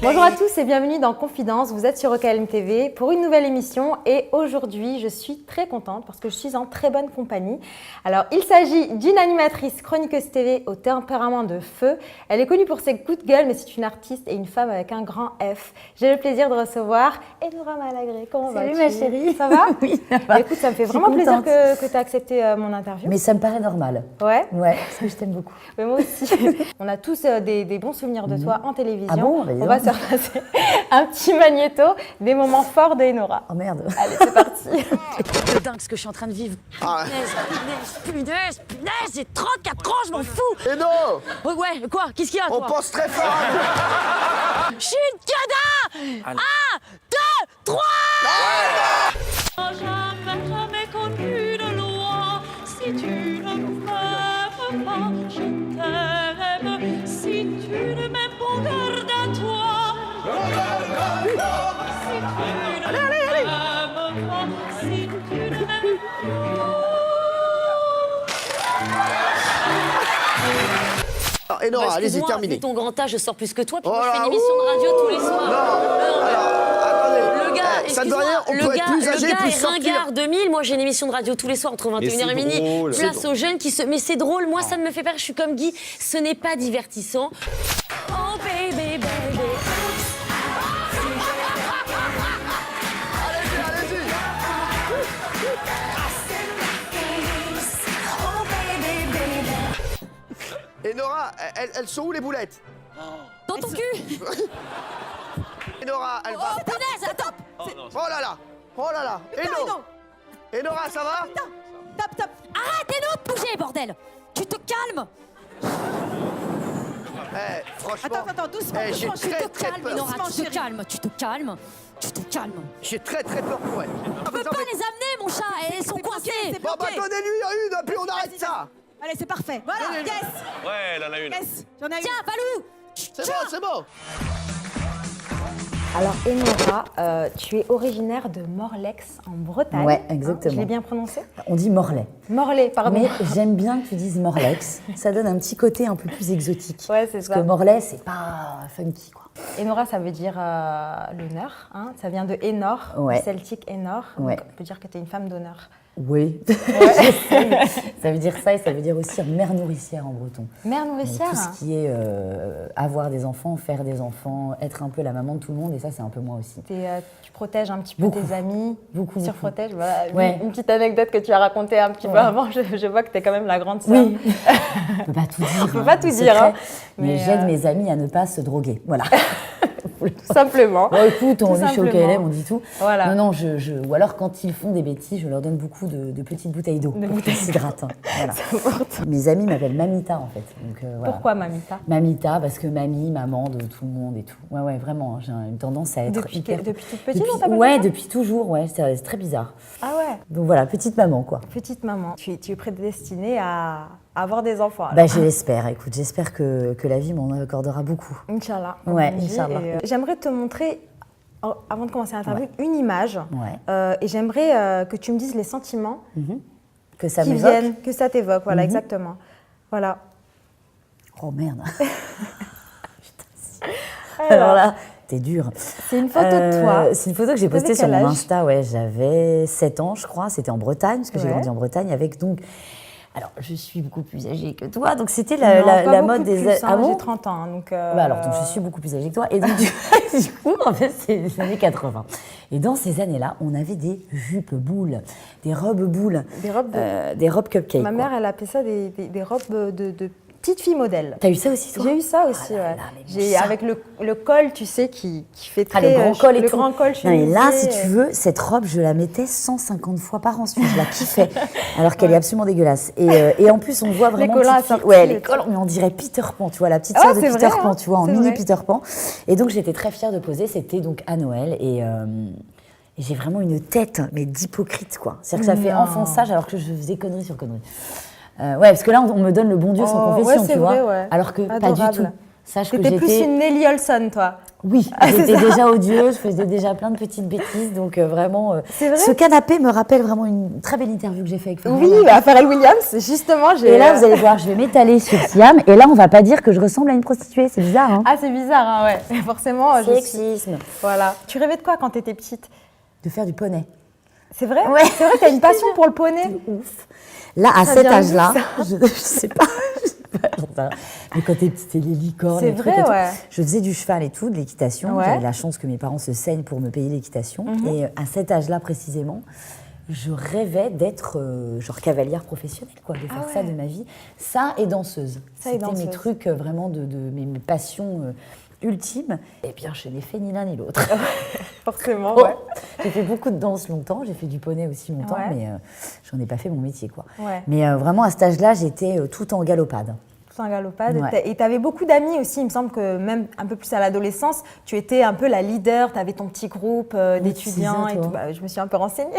Bonjour à tous et bienvenue dans Confidence, vous êtes sur OKLM TV pour une nouvelle émission et aujourd'hui je suis très contente parce que je suis en très bonne compagnie. Alors il s'agit d'une animatrice chroniqueuse TV au tempérament de feu. Elle est connue pour ses coups de gueule mais c'est une artiste et une femme avec un grand F. J'ai le plaisir de recevoir Enora Malagré. Comment vas-tu? Salut ma chérie. Ça va? Oui, ça va. Écoute, ça me fait vraiment plaisir que tu as accepté mon interview. Mais ça me paraît normal. Ouais? Ouais, parce que je t'aime beaucoup. Mais moi aussi. On a tous des bons souvenirs de toi en télévision. Ah bon? On va se repasser un petit magnéto des moments forts de Enora. Oh merde. Allez, c'est parti. C'est dingue ce que je suis en train de vivre. Punaise, j'ai 34 ans, je m'en fous. Et non, Oh, ouais, quoi? Qu'est-ce qu'il y a, on toi? pense très fort à Je suis une cada. 1, 2, 3. Jamais connu de loi. Si tu ne m'aimes pas, je t'aime. Si tu ne m'aimes pas, garde à toi. Si tu ne m'aimes pas, si tu ne m'aimes nous. Et non, allez-y, Excuse-moi, terminé. vu ton grand âge, je sors plus que toi, puis Oh moi je fais là, une émission de radio tous les soirs. Attendez, Le gars, ça ne veut excuse-moi, rien, on peut être plus âgé, le gars plus est sortir. ringard 2000, moi j'ai une émission de radio tous les soirs entre 21h et minuit. drôle. Place C'est aux jeunes qui se... Mais c'est drôle, moi ça ne me fait pas, je suis comme Guy, ce n'est pas divertissant. Oh baby, baby. Et Nora, elles sont où les boulettes? Dans ton cul. Et Nora, elle va. Oh punaise, attends. Oh là là. Oh là là. Et non. Et Nora, ça va? Top. Arrête, Eno, de bouger, bordel. Tu te calmes. Franchement. Attends, doucement, J'ai doucement, Tu très te très calmes, peur. Enora, doucement, tu te chérie. calmes, tu te calmes. Tu te calmes. J'ai très très peur pour elle. Tu peux pas les amener, mon chat, elles sont coincées. c'est Bon bah bloqué. donnez-lui une, puis on arrête ça. Allez, c'est parfait. Voilà, yes, Ouais, elle en a une. yes, j'en ai une. Tiens, Valou. C'est bon. Alors Enora, tu es originaire de Morlex en Bretagne. Ouais, hein, exactement. je l'ai bien prononcé? On dit Morlaix. Morlaix, pardon. Mais j'aime bien que tu dises Morlex. Ça donne un petit côté un peu plus exotique. Ouais, c'est Parce ça. que Morlaix, c'est pas funky, quoi. Enora, ça veut dire l'honneur. Hein. Ça vient de Enor, Ouais. du celtique Enor. Ouais. Donc, on peut dire que tu es une femme d'honneur. Oui. Je sais. Ça veut dire ça et ça veut dire aussi mère nourricière en breton. Mère Donc, nourricière. tout ce qui est avoir des enfants, faire des enfants, être un peu la maman de tout le monde, et ça, c'est un peu moi aussi. Tu protèges un petit peu Beaucoup. tes amis. Beaucoup. Surprotèges. Voilà. Ouais. Une petite anecdote que tu as racontée un petit peu Ouais. avant. Je vois que tu es quand même la grande sœur. Oui. On peut pas tout dire. On peut pas tout dire, hein. Mais, Mais, j'aide mes amis à ne pas se droguer. Voilà. Tout simplement. Bon, écoute, on Tout est chez simplement. OKLM, on dit tout. Voilà. Non, ou alors quand ils font des bêtises, je leur donne beaucoup de petites bouteilles d'eau pour qu'ils s'hydratent. Voilà. Mes amis m'appellent Mamita en fait. Donc, voilà. Pourquoi Mamita? Mamita, parce que mamie, maman de tout le monde et tout. Ouais, vraiment, hein, j'ai une tendance à être Depuis hyper... toute petite, on t'appelle Ouais, comme ça? depuis toujours, ouais, c'est très bizarre. Ah ouais. Donc voilà, petite maman, quoi. Petite maman. Tu es prédestinée à avoir des enfants. alors. Bah, je l'espère, écoute, j'espère que la vie m'en accordera beaucoup. Inch'Allah. Ouais, comme on dit. Inch'Allah. Et, j'aimerais te montrer, avant de commencer l'interview, une image. Ouais. Et j'aimerais que tu me dises les sentiments Que ça qui m'évoque. viennent, que ça t'évoque. Voilà, exactement. Voilà. Oh merde. Alors là, t'es dur. C'est une photo de toi. C'est une photo que j'ai T'avais postée sur quel mon âge? Insta, ouais, j'avais 7 ans, je crois, c'était en Bretagne, parce que j'ai Ouais. grandi en Bretagne, avec donc... Alors, je suis beaucoup plus âgée que toi, donc c'était Non, la pas mode beaucoup des... plus, hein, Ah bon? j'ai 30 ans, hein, donc... Bah alors, donc, je suis beaucoup plus âgée que toi, et donc du coup, en fait, c'est les années 80. Et dans ces années-là, on avait des jupes boules, des robes boules, Des robes cupcakes. Ma quoi. mère, elle appelait ça des robes de petite fille modèle. T'as eu ça aussi, toi? J'ai eu ça aussi, Ah là ouais. là, mais J'ai ça. avec le col, tu sais, qui fait Ah, très... le grand col et le tout. grand col Non, mais là, si chemisé, tu veux, cette robe, je la mettais 150 fois par an. Je la kiffais. Alors qu'elle est absolument dégueulasse. Et en plus, on voit vraiment. collants petite fille- assortis Ouais, et les tout. collants, mais on dirait Peter Pan, tu vois, la petite Ah, sœur de c'est Peter vrai, Pan, hein, tu vois, en c'est mini vrai. Peter Pan. Et donc, j'étais très fière de poser. C'était donc à Noël. Et j'ai vraiment une tête, mais d'hypocrite, quoi. C'est-à-dire que ça fait Non. enfant sage alors que je faisais connerie sur connerie. Ouais, parce que là, on me donne le bon Dieu sans Oh, confession, ouais, c'est tu vrai, vois. ouais. Alors que pas du Adorable. tout. Sache que T'étais plus j'étais. une Nelly Olson, toi. Oui, j'étais déjà odieuse, je faisais déjà plein de petites bêtises, donc vraiment, C'est vrai ce canapé me rappelle vraiment une très belle interview que j'ai faite avec Pharrell. Oui, bah, Pharrell Williams, justement, j'ai... Et là, vous allez voir, je vais m'étaler sur Siam, et là, on va pas dire que je ressemble à une prostituée, c'est bizarre, hein. Ah, c'est bizarre, hein, ouais. Forcément, Sexisme. Voilà. Tu rêvais de quoi quand t'étais petite? De faire du poney. C'est vrai? Ouais. C'est vrai que t'as une passion pour le poney? Ouf. Là, à Ça cet vient âge-là, d'où, je sais pas. Mais quand t'es petite, c'était les licornes, C'est les trucs vrai, et tout. ouais. Je faisais du cheval et tout, de l'équitation. Ouais. J'avais la chance que mes parents se saignent pour me payer l'équitation. Et à cet âge-là précisément, je rêvais d'être genre cavalière professionnelle, quoi, de faire ça de ma vie. Ça et danseuse. Ça et C'était danseuse. mes trucs vraiment de mes passions ultimes. Et bien, je n'ai fait ni l'un ni l'autre. Forcément, Oh. ouais. J'ai fait beaucoup de danse longtemps, j'ai fait du poney aussi longtemps, Ouais. mais j'en ai pas fait mon métier, quoi. Ouais. Mais vraiment, à cet âge-là, j'étais tout en galopade. Tout en galopade. Ouais. Et tu avais beaucoup d'amis aussi. Il me semble que même un peu plus à l'adolescence, tu étais un peu la leader. Tu avais ton petit groupe d'étudiants c'est ça, et toi. tout. Bah, je me suis un peu renseignée.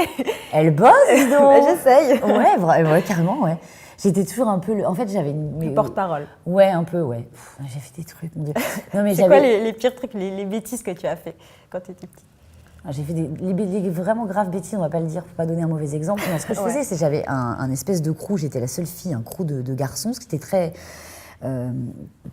Elle bosse, dis donc. Bah, j'essaye. Ouais, carrément, ouais. J'étais toujours un peu... En fait, j'avais... Le porte-parole. Ouais, un peu, ouais. Pff, j'ai fait des trucs, mon Dieu. Non, mais C'est quoi les pires trucs, les bêtises que tu as fait quand tu étais petite? J'ai fait des vraiment graves bêtises, on va pas le dire pour pas donner un mauvais exemple. Mais ce que je Ouais. faisais, c'est que j'avais un espèce de crew, j'étais la seule fille, un crew de garçons, ce qui était très...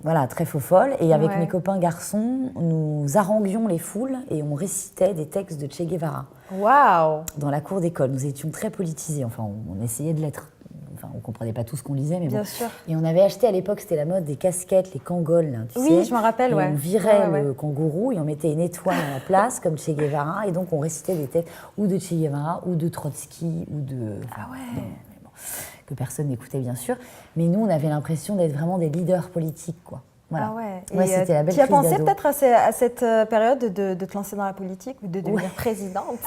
voilà, très faux-folle. Et avec Ouais. mes copains garçons, nous haranguions les foules et on récitait des textes de Che Guevara Waouh! dans la cour d'école. Nous étions très politisés, enfin, on essayait de l'être. Enfin, on comprenait pas tout ce qu'on lisait, mais Bien bon. sûr. Et on avait acheté à l'époque, c'était la mode des casquettes, les kangols, là, tu Oui, sais. je me rappelle, Et ouais. on virait Ouais. le kangourou et on mettait une étoile à la place, comme Che Guevara, et donc on récitait des textes ou de Che Guevara, ou de Trotsky, ou de... Ah ouais. mais bon, que personne n'écoutait, bien sûr. Mais nous, on avait l'impression d'être vraiment des leaders politiques, quoi. Voilà. Ah ouais. Ouais, Et, c'était la belle tu as crise pensé d'ado. peut-être à cette période de te lancer dans la politique ou de devenir présidente?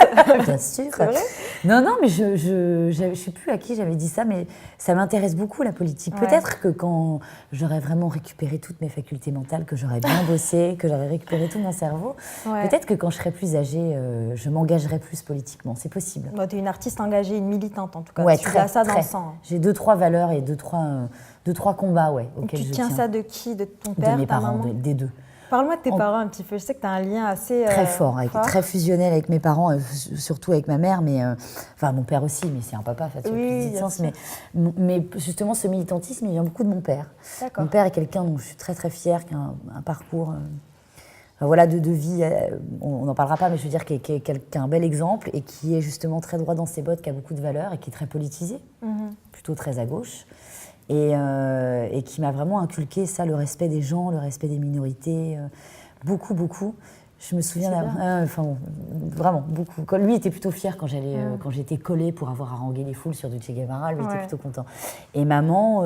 Bien sûr. C'est vrai? Non, mais je sais plus à qui j'avais dit ça, mais ça m'intéresse beaucoup, la politique. Ouais. Peut-être que quand j'aurais vraiment récupéré toutes mes facultés mentales, que j'aurais bien bossé, que j'aurais récupéré tout mon cerveau, Ouais. peut-être que quand je serais plus âgée, je m'engagerais plus politiquement. C'est possible. Bah, tu es une artiste engagée, une militante en tout cas. Ouais, tu as ça dans très. le sang. J'ai 2-3 valeurs et 2-3 combats, ouais, Donc, auxquels tu je tiens tiens. ça de qui? De ton De père, mes ta parents, maman? des deux. Parle-moi de tes En- parents un petit peu. Je sais que tu as un lien assez Très fort, fort. très fusionnel avec mes parents, surtout avec ma mère, mais enfin mon père aussi, mais c'est un papa, ça fait Oui, plus de bien sens. sûr. Mais justement, ce militantisme, il vient beaucoup de mon père. D'accord. Mon père est quelqu'un dont je suis très très fière, qui a un parcours voilà, de vie, on n'en parlera pas, mais je veux dire qui a un bel exemple et qui est justement très droit dans ses bottes, qui a beaucoup de valeurs et qui est très politisé, plutôt très à gauche. Et qui m'a vraiment inculqué ça, le respect des gens, le respect des minorités, beaucoup. Je me souviens, enfin bon, vraiment beaucoup. Lui était plutôt fier quand j'étais collée pour avoir harangué les foules sur du Che Guevara, lui était plutôt content. Et maman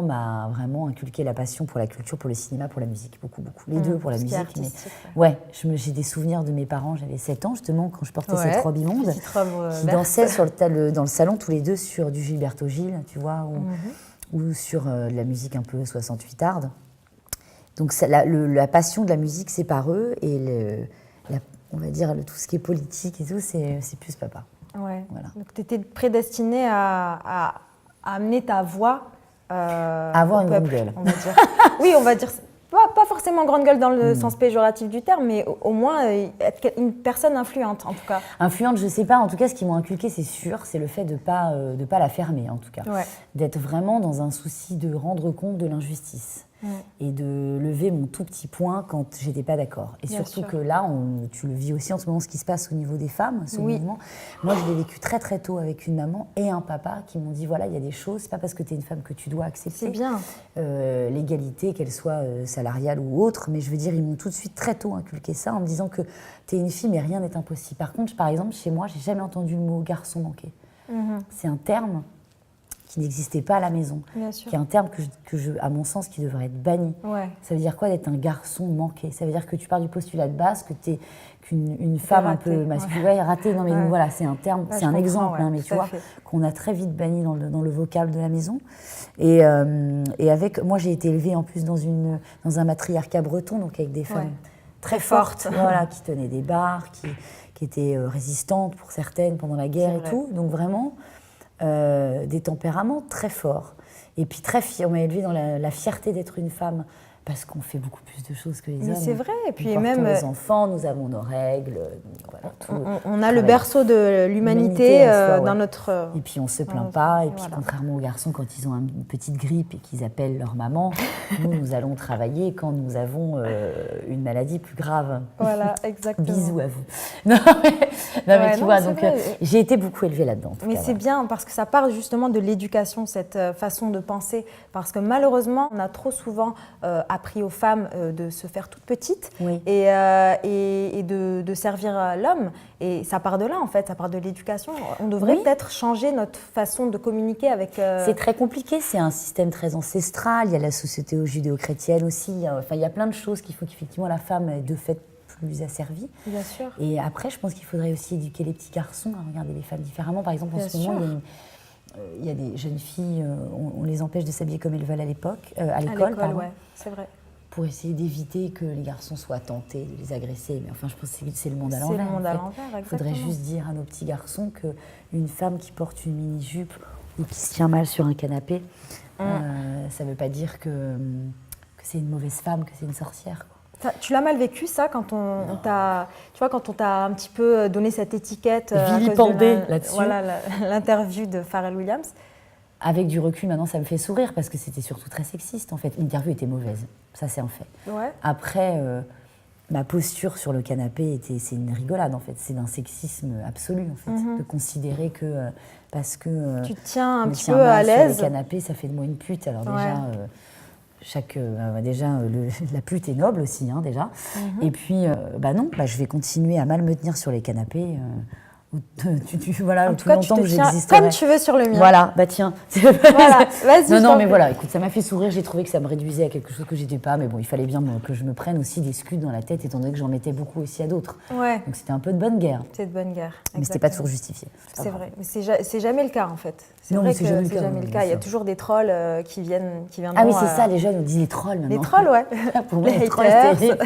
m'a vraiment inculqué la passion pour la culture, pour le cinéma, pour la musique, beaucoup. Les deux pour la ce qui est musique. Mais artistique, j'ai des souvenirs de mes parents. J'avais 7 ans justement quand je portais Ouais. cette robe immonde, Petite robe, qui verte. dansaient dans le salon tous les deux sur du Gilberto Gil, tu vois, ou sur de la musique un peu 68arde. Donc la passion de la musique, c'est par eux, et on va dire tout ce qui est politique et tout, c'est plus papa. Ouais. Voilà. Donc tu étais prédestinée à amener ta voix Avoir au une grande peuple, gueule. on va dire. Oui, on va dire. Pas forcément grande gueule dans le sens péjoratif du terme, mais au moins être une personne influente, en tout cas. Influente, je sais pas. En tout cas, ce qu'ils m'ont inculqué, c'est sûr, c'est le fait de pas la fermer, en tout cas. Ouais. D'être vraiment dans un souci de rendre compte de l'injustice. Et de lever mon tout petit point quand j'étais pas d'accord. Et Bien surtout sûr. que là, tu le vis aussi en ce moment, ce qui se passe au niveau des femmes, ce mouvement. Moi, je l'ai vécu très très tôt avec une maman et un papa qui m'ont dit, voilà, il y a des choses, c'est pas parce que tu es une femme que tu dois accepter. C'est bien. L'égalité, qu'elle soit salariale ou autre, mais je veux dire, ils m'ont tout de suite très tôt inculqué ça en me disant que tu es une fille, mais rien n'est impossible. Par contre, par exemple, chez moi, j'ai jamais entendu le mot garçon manqué. C'est un terme qui n'existait pas à la maison, Bien sûr. qui est un terme à mon sens, qui devrait être banni. Ouais. Ça veut dire quoi d'être un garçon manqué? Ça veut dire que tu pars du postulat de base, que tu es qu'une femme un peu masculine, ratée. Non mais donc voilà, c'est un terme, c'est un exemple, mais tu vois, qu'on a très vite banni dans le vocable de la maison. Et avec, moi j'ai été élevée en plus dans un matriarcat breton, donc avec des femmes très fortes, voilà, qui tenaient des bars, qui étaient résistantes pour certaines pendant la guerre et tout. Donc vraiment des tempéraments très forts. Et puis on m'a élevée dans la fierté d'être une femme parce qu'on fait beaucoup plus de choses que les Mais hommes. c'est vrai, et puis nous même... portons les enfants, nous avons nos règles, voilà, tout. On a le berceau de l'humanité en soi, dans ouais. notre... Et puis on se plaint pas, et puis voilà. contrairement aux garçons, quand ils ont une petite grippe et qu'ils appellent leur maman, nous allons travailler quand nous avons une maladie plus grave. Voilà, exactement. Bisous à vous. Non mais tu vois, c'est donc vrai. j'ai été beaucoup élevée là-dedans. en tout Mais cas, c'est bien parce que ça part justement de l'éducation, cette façon de penser. Parce que malheureusement, on a trop souvent appris aux femmes de se faire toutes petites Oui. et de servir l'homme. Et ça part de là, en fait, ça part de l'éducation. On devrait Oui. peut-être changer notre façon de communiquer avec... C'est très compliqué, c'est un système très ancestral, il y a la société judéo-chrétienne aussi, enfin il y a plein de choses qui font qu'effectivement la femme est de fait plus asservie. Bien sûr. Et après, je pense qu'il faudrait aussi éduquer les petits garçons à regarder les femmes différemment. Par exemple, en Bien ce moment, sûr. il y a des jeunes filles, on les empêche de s'habiller comme elles veulent à l'école, À l'école, pardon, ouais, c'est vrai. pour essayer d'éviter que les garçons soient tentés de les agresser. Mais enfin, je pense que c'est le monde à C'est l'envers. le monde en à fait. l'envers, Il faudrait exactement. juste dire à nos petits garçons qu'une femme qui porte une mini-jupe ou qui se tient mal sur un canapé, ça ne veut pas dire que c'est une mauvaise femme, que c'est une sorcière, quoi. Tu l'as mal vécu, ça, quand on t'a, tu vois, quand on t'a un petit peu donné cette étiquette à cause de Vilipendé là-dessus. Voilà, l'interview de Pharrell Williams. Avec du recul, maintenant, ça me fait sourire parce que c'était surtout très sexiste, en fait. L'interview était mauvaise, ça c'est un fait. Ouais. Après, ma posture sur le canapé, c'est une rigolade, en fait. C'est d'un sexisme absolu, en fait. De considérer que parce que Tu te tiens un me petit tiens peu à mal sur l'aise. les canapés, ça fait de moi une pute. Alors Ouais. déjà, la pute est noble aussi, hein, déjà. Et puis, non, je vais continuer à mal me tenir sur les canapés. Voilà, En tout tout cas, tu longtemps te que tiens j'existerai. comme tu veux sur le mien. Voilà, tiens. Voilà, vas-y. je Non, t'en mais prie. voilà, écoute, ça m'a fait sourire. J'ai trouvé que ça me réduisait à quelque chose que j'étais pas. Mais bon, il fallait bien que je me prenne aussi des scuds dans la tête, étant donné que j'en mettais beaucoup aussi à d'autres. Ouais, Donc c'était un peu de bonne guerre. c'est de bonne guerre. Mais c'était pas exactement. toujours justifié. pas C'est grave. vrai, mais c'est jamais le cas en fait. C'est Non, vrai mais que c'est jamais le c'est cas, jamais oui, le bien cas. Il y a sûr. toujours des trolls qui viendront. Ah oui, c'est ça, les jeunes, on dit les trolls maintenant. Les trolls, ouais. Pour moi, les trolls, haters. c'était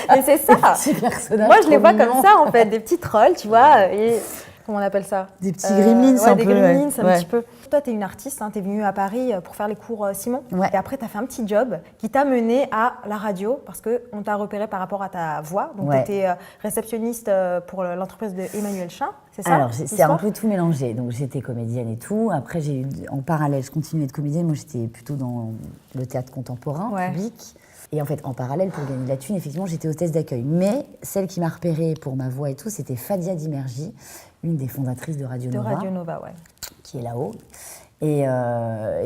Mais c'est ça. des petits personnages Moi, je les trop vois mignons. comme ça en fait, des petits trolls, tu vois. Et comment on appelle ça? Des petits gremlins, ouais, un des peu, gremlins, ouais. un Ouais. petit peu. Toi, tu es une artiste, tu es venue à Paris pour faire les cours Simon. Ouais. Et après, tu as fait un petit job qui t'a mené à la radio parce qu'on t'a repéré par rapport à ta voix. Donc, Ouais. tu étais réceptionniste pour l'entreprise de Emmanuel Chin, c'est ça? Alors, c'est l'histoire un peu tout mélangé. Donc, j'étais comédienne et tout. Après, en parallèle, je continuais d'être comédienne. Moi, j'étais plutôt dans le théâtre contemporain, Ouais. public. Et en fait, en parallèle, pour gagner de la thune, effectivement, j'étais hôtesse d'accueil. Mais celle qui m'a repérée pour ma voix et tout, c'était Fadia Dimerji, une des fondatrices de Radio De Nova, Radio Nova, ouais. qui est là-haut. Et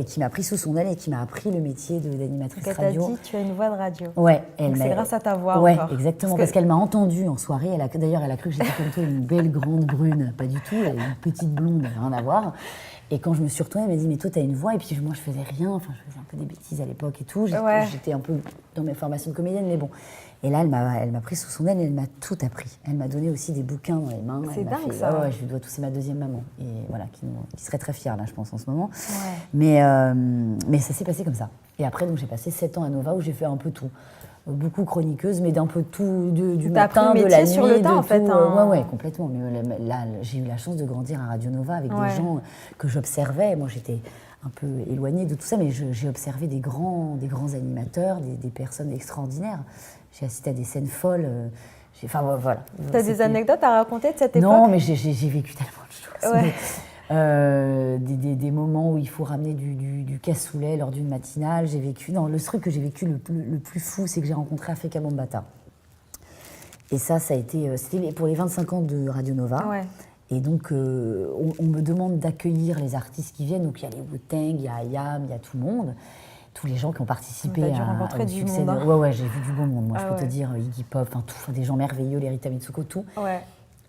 qui m'a pris sous son aile et qui m'a appris le métier d'animatrice Donc, elle t'a radio. dit, tu as une voix de radio. Ouais, Donc, c'est grâce à ta voix Ouais, encore. exactement, Parce parce que- qu'elle m'a entendue en soirée. D'ailleurs, elle a cru que j'étais comme toi, une belle grande brune. Pas du tout, elle est une petite blonde, rien à voir. Et quand je me suis retournée, elle m'a dit, mais toi, t'as une voix. Et puis moi, je faisais rien. Enfin, je faisais un peu des bêtises à l'époque et tout. Ouais. J'étais un peu dans mes formations de comédienne, mais bon. Et là, elle m'a pris sous son aile et elle m'a tout appris. Elle m'a donné aussi des bouquins dans les mains. C'est Elle m'a dingue, fait- ça. Ouais, je lui dois tout, c'est ma deuxième maman. Et voilà, qui serait très fière, là, je pense, en ce moment. Ouais. Mais ça s'est passé comme ça. Et après, donc, j'ai passé 7 ans à Nova où j'ai fait un peu tout. Beaucoup chroniqueuse, mais d'un peu tout, du T'as appris matin, le de la métier sur nuit, le tas, de en fait, tout. hein. Ouais, complètement. Mais là, j'ai eu la chance de grandir à Radio Nova avec Ouais. des gens que j'observais. Moi, j'étais un peu éloignée de tout ça, mais j'ai observé des grands animateurs, des personnes extraordinaires. J'ai assisté à des scènes folles. Enfin, voilà. Tu as des C'était- anecdotes à raconter de cette époque? Non, mais j'ai vécu tellement de choses. Ouais. Des moments où il faut ramener du cassoulet lors d'une matinale. J'ai vécu. Non, le truc que j'ai vécu le plus fou, c'est que j'ai rencontré Afrika Bambaataa. Et ça a été. C'était pour les 25 ans de Radio Nova. Ouais. Et donc, on me demande d'accueillir les artistes qui viennent. Donc, il y a les Wu-Tang, il y a IAM, il y a tout le monde. Tous les gens qui ont participé T'as dû rencontrer au du succès. monde, hein. Ouais, j'ai vu du bon monde. Moi, je Ah peux te ouais. dire Iggy Pop, des gens merveilleux, les Rita Mitsuko, tout. Ouais.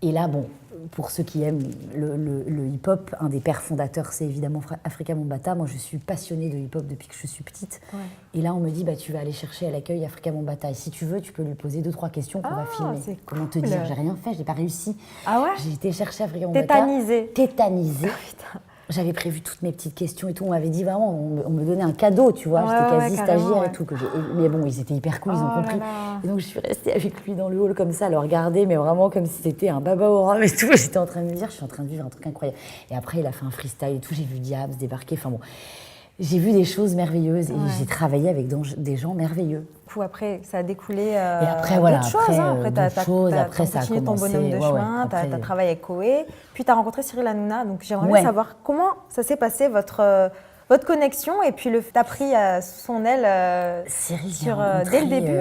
Et là, bon, pour ceux qui aiment le hip-hop, un des pères fondateurs, c'est évidemment Afrika Bambaataa. Moi, je suis passionnée de hip-hop depuis que je suis petite. Ouais. Et là, on me dit, tu vas aller chercher à l'accueil Afrika Bambaataa. Et si tu veux, tu peux lui poser 2-3 questions qu'on va Ah, filmer. c'est Comment te cool. dire, j'ai rien fait, j'ai pas réussi. Ah ouais? J'ai été chercher Afrika Bambaataa. Tétanisée. Tétanisée. Putain. J'avais prévu toutes mes petites questions et tout. On m'avait dit vraiment, on me donnait un cadeau, tu vois. Ouais, J'étais ouais, quasi carrément, stagiaire ouais. et tout. Mais bon, ils étaient hyper cool, ils ont Oh là compris. là. Et donc, je suis restée avec lui dans le hall comme ça, à le regarder, mais vraiment comme si c'était un baba au rhum et tout. Et j'étais en train de me dire, je suis en train de vivre un truc incroyable. Et après, il a fait un freestyle et tout. J'ai vu Diabs débarquer. Enfin bon. J'ai vu des choses merveilleuses et j'ai travaillé avec des gens merveilleux. Du coup, après, ça a découlé Et après, voilà, d'autres choses. Après, après, ça a continué ton commencé, bonhomme de chemin, tu as travaillé avec Koé, puis tu as rencontré Cyril Hanouna. Donc, j'aimerais bien savoir comment ça s'est passé, votre connexion, et puis tu as pris son aile Cyril, dès le début.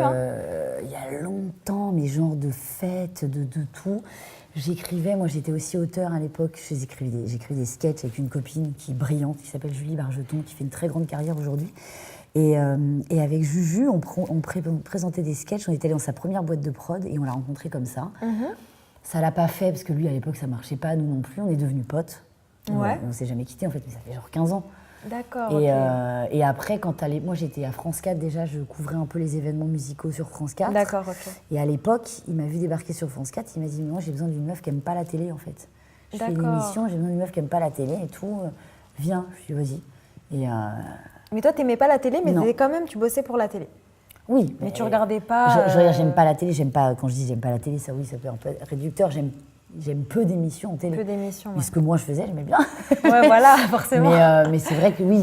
Il y a longtemps, mais genre de fêtes, de tout. J'écrivais, moi j'étais aussi auteur à l'époque, j'écrivais des sketchs avec une copine qui est brillante, qui s'appelle Julie Bargeton, qui fait une très grande carrière aujourd'hui. Et avec Juju, on présentait des sketchs, on était allé dans sa première boîte de prod et on l'a rencontré comme ça. Ça l'a pas fait parce que lui à l'époque ça marchait pas, nous non plus, on est devenus potes. On s'est jamais quittés en fait, mais ça fait genre 15 ans. D'accord. Et après, moi j'étais à France 4 déjà, je couvrais un peu les événements musicaux sur France 4. D'accord, ok. Et à l'époque, il m'a vu débarquer sur France 4, il m'a dit moi j'ai besoin d'une meuf qui aime pas la télé en fait. Je fais une émission, j'ai besoin d'une meuf qui aime pas la télé et tout. Viens, je lui ai dit vas-y. Mais toi, t'aimais pas la télé, mais quand même, tu bossais pour la télé. Oui. Mais tu regardais pas. J'aime pas la télé, quand je dis j'aime pas la télé, ça fait un peu réducteur, j'aime peu d'émissions en télé. Peu d'émissions, Mais ce que moi je faisais, j'aimais bien. Ouais, voilà, forcément. Mais c'est vrai que oui,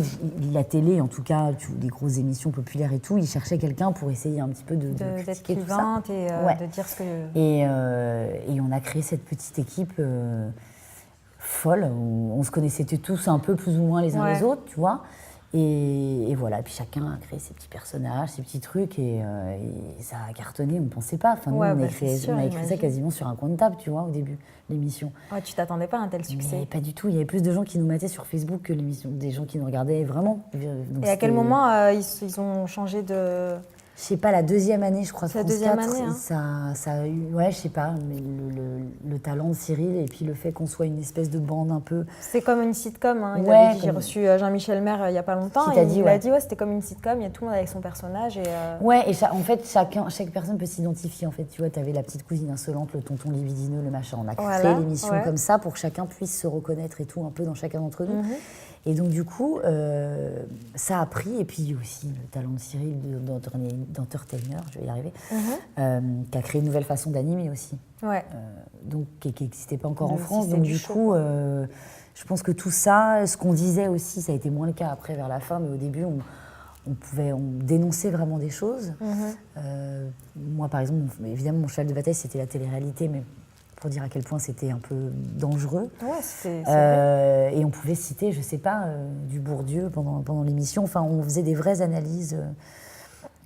la télé, en tout cas, les grosses émissions populaires et tout, ils cherchaient quelqu'un pour essayer un petit peu d'être clivante et de dire ce que... Et on a créé cette petite équipe folle, où on se connaissait tous un peu plus ou moins les uns les autres, tu vois. Et voilà, et puis chacun a créé ses petits personnages, ses petits trucs, et ça a cartonné, on ne pensait pas. Enfin, nous, on a écrit ça quasiment sur un coin de table, tu vois, au début, l'émission. Ouais, tu t'attendais pas à un tel succès. Mais pas du tout, il y avait plus de gens qui nous mataient sur Facebook que l'émission, des gens qui nous regardaient vraiment. Donc et à quel moment ils ont changé de... Je sais pas, la deuxième année, je crois. C'est la deuxième année, ça a eu, ouais, je sais pas, mais le talent de Cyril et puis le fait qu'on soit une espèce de bande un peu. C'est comme une sitcom. Hein. J'ai reçu Jean-Michel Maire il y a pas longtemps. Il a dit c'était comme une sitcom. Il y a tout le monde avec son personnage Ouais, et en fait chaque personne peut s'identifier. En fait, tu vois, t'avais la petite cousine insolente, le tonton libidineux, le machin. On a créé l'émission comme ça pour que chacun puisse se reconnaître et tout un peu dans chacun d'entre nous. Et donc, du coup, ça a pris. Et puis, aussi le talent de Cyril d'entertainer, je vais y arriver, qui a créé une nouvelle façon d'animer aussi. Ouais. Donc, qui n'existait pas encore en France. Donc, du coup, je pense que tout ça, ce qu'on disait aussi, ça a été moins le cas après, vers la fin. Mais au début, on dénonçait vraiment des choses. Moi, par exemple, évidemment, mon cheval de bataille, c'était la télé-réalité, mais pour dire à quel point c'était un peu dangereux. Ouais, et on pouvait citer, je sais pas, du Bourdieu pendant l'émission. Enfin, on faisait des vraies analyses,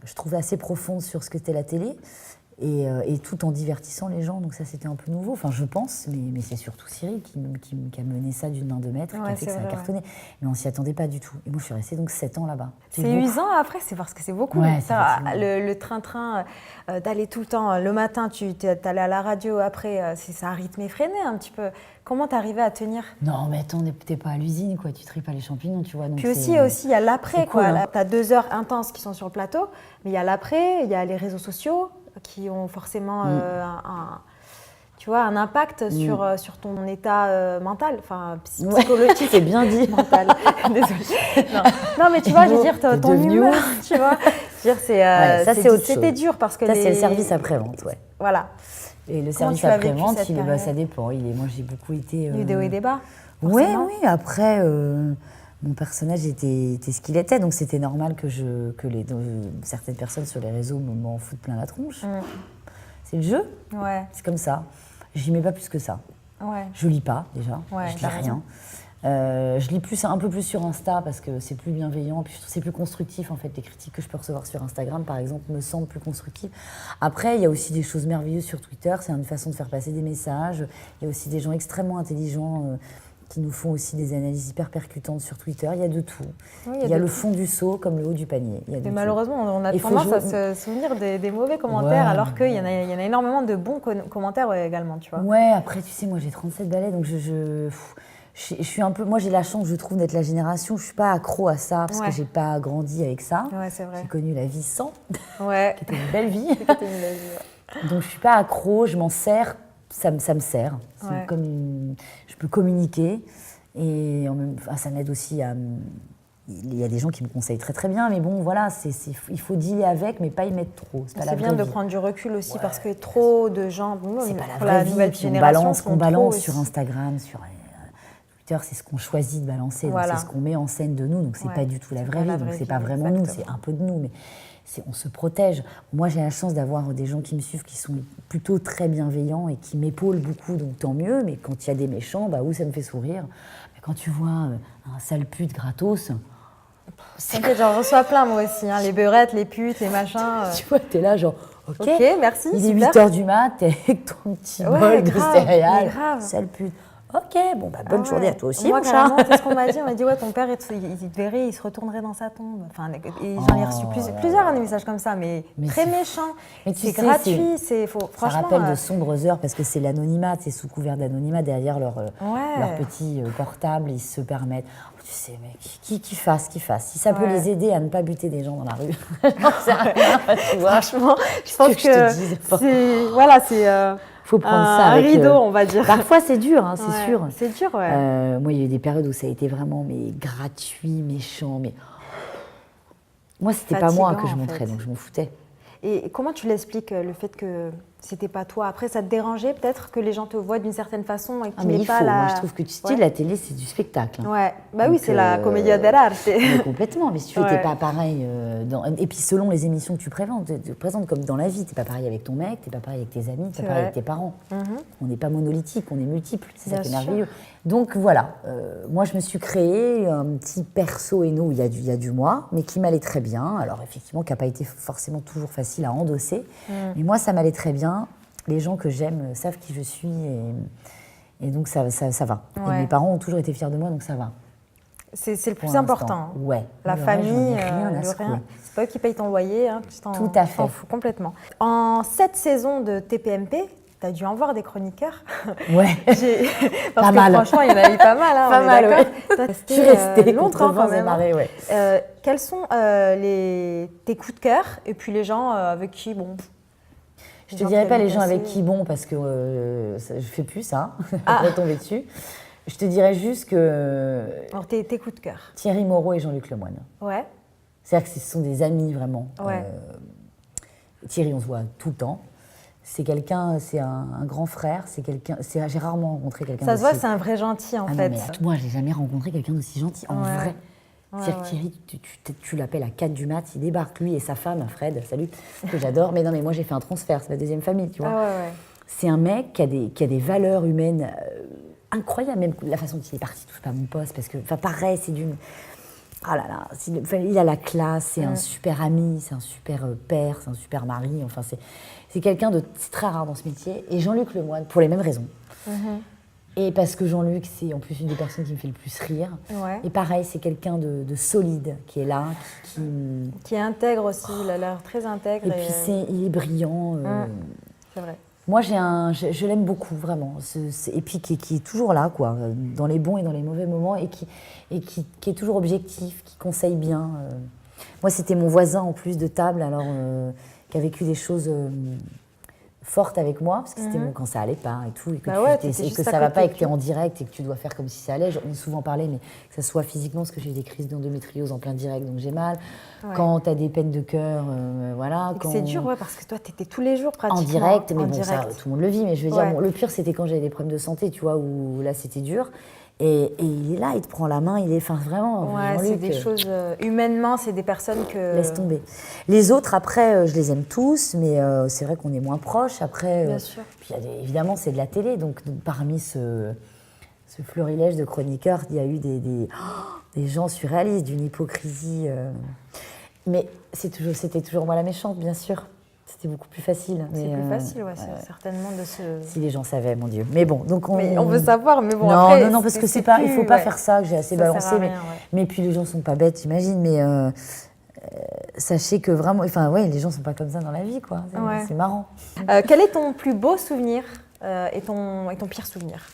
je trouvais assez profondes sur ce que était la télé, et tout en divertissant les gens. Donc ça, c'était un peu nouveau. Enfin, je pense, mais c'est surtout Cyril qui a mené ça d'une main de maître, qui a fait que ça a cartonné. Mais on s'y attendait pas du tout. Et moi, je suis restée donc 7 ans là-bas. C'est usant après, c'est parce que c'est beaucoup. Ouais, le train-train d'aller tout le temps. Le matin, tu allais à la radio. Après, c'est un rythme effréné un petit peu. Comment t'arrivais à tenir? Non, mais attends, t'es pas à l'usine, quoi. Tu tries pas les champignons, tu vois. Donc puis aussi, il y a l'après, quoi. Cool, hein. T'as 2 heures intenses qui sont sur le plateau, mais il y a l'après, il y a les réseaux sociaux qui ont forcément un impact sur ton état mental, enfin psychologique. C'est bien dit. Mental. Désolée. Non, mais tu vois, je veux dire, ton humeur, tu vois. Je veux dire, c'était dur parce que ça, c'est le service après-vente, ouais. Voilà. Et le service après-vente, ça dépend. Moi, j'ai beaucoup été... Il y a eu des hauts et des bas. Oui. Après, mon personnage était ce qu'il était, donc c'était normal que certaines personnes sur les réseaux m'en foutent plein la tronche. C'est le jeu. Ouais. C'est comme ça. J'y mets pas plus que ça. Ouais. Je lis pas, déjà. Ouais, je lis rien. Je lis un peu plus sur Insta parce que c'est plus bienveillant, puis je trouve que c'est plus constructif en fait. Les critiques que je peux recevoir sur Instagram, par exemple, me semblent plus constructives. Après, il y a aussi des choses merveilleuses sur Twitter, c'est une façon de faire passer des messages. Il y a aussi des gens extrêmement intelligents qui nous font aussi des analyses hyper percutantes sur Twitter. Il y a de tout. Oui, il y a le fond du seau comme le haut du panier. Mais malheureusement, on a tendance à se souvenir des mauvais commentaires, alors qu'il y en a énormément de bons commentaires également, tu vois. Ouais, après, tu sais, moi j'ai 37 balais, donc je suis un peu... Moi, j'ai la chance, je trouve, d'être la génération où je ne suis pas accro à ça, parce que je n'ai pas grandi avec ça. Ouais, c'est vrai. J'ai connu la vie sans, qui était une belle vie. Donc, je ne suis pas accro, je m'en sers, ça me sert. C'est comme je peux communiquer, et ça m'aide aussi à... Il y a des gens qui me conseillent très très bien, mais bon, voilà, il faut dealer avec, mais pas y mettre trop. C'est bien de prendre du recul aussi, parce que trop de gens... C'est pas la vraie vie, qu'on balance sur Instagram, sur... Twitter, c'est ce qu'on choisit de balancer, donc Voilà. c'est ce qu'on met en scène de nous, donc c'est Ouais. pas du tout la C'est vraie pas vie, la donc vraie c'est vie, pas vraiment nous, exactement. c'est un peu de nous, mais on se protège. Moi, j'ai la chance d'avoir des gens qui me suivent qui sont plutôt très bienveillants et qui m'épaulent beaucoup, donc tant mieux, mais quand il y a des méchants, bah, ça me fait sourire. Mais quand tu vois un sale pute gratos, T'inquiète, j'en reçois plein moi aussi, hein, les beurrettes, les putes, les machins. tu vois, t'es là genre, ok, Ok, merci, il est super. 8h du mat, t'es avec ton petit Ouais, bol de grave, céréales, mais grave. sale pute. Ok, bon, bah, bonne Ah journée ouais. à toi aussi, Moi, mon chat. carrément, c'est ce qu'on m'a dit. On m'a dit, ouais, ton père, il te verrait, il se retournerait dans sa tombe. Enfin, et j'en ai reçu plusieurs des messages comme ça, mais très c'est- méchants. Mais tu C'est sais, gratuit, Ça franchement. rappelle de sombres heures parce que c'est l'anonymat, c'est sous couvert d'anonymat derrière leur petit portable, ils se permettent. Oh, tu sais, mec, qui fasse. Si ça peut Ouais. les aider à ne pas buter des gens dans la rue, j'en sais rien, tu vois. Franchement, je pense que je te dise, c'est Faut prendre un ça avec, rideau, on va dire. Parfois c'est dur, hein, c'est Ouais, sûr. C'est dur, ouais. Moi, il y a eu des périodes où ça a été vraiment gratuit, méchant, mais moi, c'était pas moi Fatigant, que je en montrais, fait. donc je m'en foutais. Et comment tu l'expliques, le fait que c'était pas toi? Après, ça te dérangeait peut-être que les gens te voient d'une certaine façon et Ah, qu'il mais n'y ait il pas faut. la... Moi, je trouve que tu sais, Ouais. la télé, c'est du spectacle. Hein. Ouais, bah oui, Donc, c'est la commedia dell'arte. Mais complètement, mais si tu Ouais. n'es pas pareil. Et puis selon les émissions que tu présentes comme dans la vie, tu n'es pas pareil avec ton mec, tu n'es pas pareil avec tes amis, tu C'est n'es pas pareil vrai. avec tes parents. Mhm. On n'est pas monolithique, on est multiple, c'est ça Bien qui est sûr. merveilleux. Donc voilà, moi je me suis créé un petit perso Hainaut où il y a du moi, mais qui m'allait très bien. Alors effectivement, qui n'a pas été forcément toujours facile à endosser, mais moi ça m'allait très bien. Les gens que j'aime savent qui je suis et donc ça va. Ouais. Et mes parents ont toujours été fiers de moi, donc ça va. C'est le Pour plus l'instant. important. Ouais. La Le reste, j'en ai famille, rien à le secouer. rien. C'est pas eux qui payent ton loyer, hein, Tout à tu t'en fait. fous complètement. En 7 saisons de TPMP, tu as dû en voir des chroniqueurs. Ouais. Parce Pas que mal. franchement, il y en a eu pas mal. Hein, Pas on est mal, d'accord. ouais. T'as Je suis restée longtemps contre quand vents et même. marées, ouais. Quels sont tes coups de cœur et puis les gens avec qui, bon... Je te gens dirais qui pas aiment les gens passer. avec qui bon parce que je fais plus ça, Ah. retomber dessus. Je te dirais juste que Alors, tes coups de cœur. Thierry Moreau et Jean-Luc Lemoyne. Ouais. C'est-à-dire que ce sont des amis vraiment. Ouais. Thierry, on se voit tout le temps. C'est quelqu'un, c'est un grand frère. J'ai rarement rencontré quelqu'un. Ça se voit, d'aussi- c'est un vrai gentil en Ah non, fait. mais moi, j'ai jamais rencontré quelqu'un d'aussi gentil en Ouais. vrai. Ouais, C'est-à-dire que Thierry, tu l'appelles à 4 du mat, il débarque, lui et sa femme, Fred, salut, que j'adore. Mais non, mais moi j'ai fait un transfert, c'est ma deuxième famille, tu vois. Ah ouais. C'est un mec qui a des valeurs humaines incroyables, même la façon dont il est parti, touche pas à mon poste, parce que, enfin, pareil, c'est d'une. Ah là là, il a la classe, c'est un super ami, c'est un super père, c'est un super mari, enfin, c'est quelqu'un de. C'est très rare dans ce métier. Et Jean-Luc Lemoyne, pour les mêmes raisons. Et parce que Jean-Luc, c'est en plus une des personnes qui me fait le plus rire. Ouais. Et pareil, c'est quelqu'un de solide qui est là, Qui intègre aussi, il a l'air très intègre. et puis il est brillant. C'est vrai. Moi, je l'aime beaucoup, vraiment. Et puis qui est toujours là, quoi, dans les bons et dans les mauvais moments, et qui est toujours objectif, qui conseille bien. Moi, c'était mon voisin en plus de table, alors qui a vécu des choses fortes avec moi, parce que c'était quand ça allait pas et tout, et que, Bah ouais, et t'étais que juste ça à va côté pas et de que tu es tout. en direct et que tu dois faire comme si ça allait. J'en ai souvent parlé, mais que ça soit physiquement, parce que j'ai eu des crises d'endométriose en plein direct, donc j'ai mal. Ouais. Quand tu as des peines de cœur, voilà. Et que c'est dur, ouais, parce que toi, t'étais tous les jours En pratiquement. direct, mais en bon, direct. ça, tout le monde le vit, mais je veux dire, Ouais. bon, le pire, c'était quand j'avais des problèmes de santé, tu vois, où là, c'était dur. Et il est là, il te prend la main, il est, enfin, vraiment, Ouais, c'est Jean-Luc, des choses. Humainement, c'est des personnes que. laisse tomber. Les autres, après, je les aime tous, mais c'est vrai qu'on est moins proches. Après, Bien sûr. puis évidemment, c'est de la télé, donc parmi ce florilège de chroniqueurs, il y a eu des gens surréalistes, d'une hypocrisie. Mais c'était toujours moi la méchante, bien sûr. C'était beaucoup plus facile. C'est mais, plus facile, ouais, c'est certainement de se. Si les gens savaient, mon Dieu. Mais bon, donc Mais on veut savoir, mais bon, non, après. non, parce que c'est pas, il faut pas faire ça, que j'ai assez Ça sert balancé. à Mais, rien, ouais. mais puis les gens sont pas bêtes, j'imagine. Mais sachez que vraiment, enfin, ouais, les gens sont pas comme ça dans la vie, quoi. Ouais. C'est marrant. Quel est ton plus beau souvenir et ton pire souvenir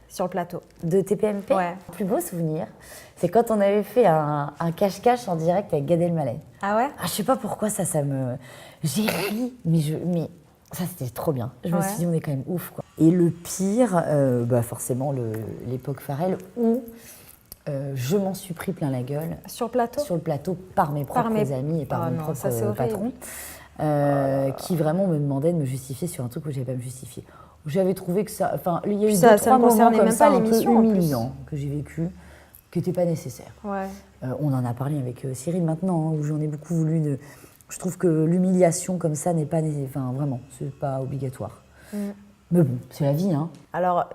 sur le plateau? De TPMP, Ouais. le plus beau souvenir, c'est quand on avait fait un cache-cache en direct avec Gad Elmaleh. Ah ouais? Ah, je sais pas pourquoi ça me. J'ai ri, mais ça c'était trop bien. Je me Ouais. suis dit, on est quand même ouf, quoi. Et le pire, bah forcément l'époque Farrell où je m'en suis pris plein la gueule Sur le plateau? sur le plateau par mes propres mes- amis et par Ah mon non, propre ça, c'est horrible. patron. qui vraiment me demandait de me justifier sur un truc où je n'avais pas à me justifier. J'avais trouvé que ça... Enfin, il y a eu Ça 2-3 ne concernait moments comme même ça pas un peu l'émission, en plus. humiliants que j'ai vécu, qui n'étaient pas nécessaires. Ouais. On en a parlé avec Cyril maintenant, où j'en ai beaucoup voulu. Je trouve que l'humiliation comme ça n'est pas... Enfin, vraiment, c'est pas obligatoire. Mais bon, c'est la vie, hein. Alors,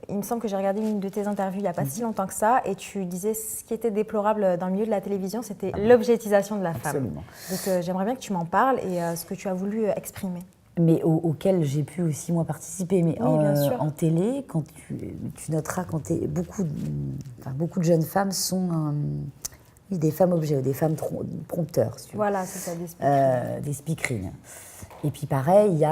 il me semble que j'ai regardé une de tes interviews il n'y a pas si longtemps que ça, et tu disais ce qui était déplorable dans le milieu de la télévision, c'était l'objectisation de la femme. Absolument. Donc, j'aimerais bien que tu m'en parles et ce que tu as voulu exprimer. Mais auquel j'ai pu aussi moi participer. Mais Oui, bien sûr. en télé, quand tu noteras, beaucoup de jeunes femmes sont des femmes objets, ou des femmes prompteurs. Si tu veux. Voilà, c'est ça, des speakers. Des speakerines. Et puis pareil,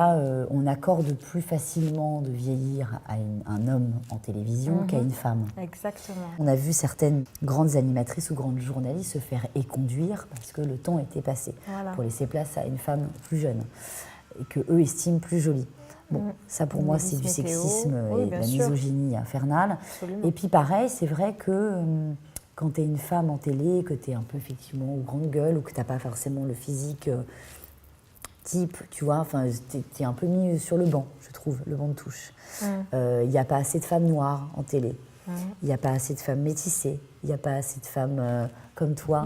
on accorde plus facilement de vieillir à un homme en télévision qu'à une femme. Exactement. On a vu certaines grandes animatrices ou grandes journalistes se faire éconduire parce que le temps était passé pour laisser place à une femme plus jeune et qu'eux estiment plus jolie. Bon, ça pour moi c'est du sexisme et de la misogynie infernale. Absolument. Et puis pareil, c'est vrai que quand tu es une femme en télé, que tu es un peu effectivement aux grandes gueules ou que tu n'as pas forcément le physique type, tu vois, enfin, tu es un peu mis sur le banc, je trouve, le banc de touche. Il n'y a pas assez de femmes noires en télé. Il n'y a pas assez de femmes métissées. Il n'y a pas assez de femmes comme toi,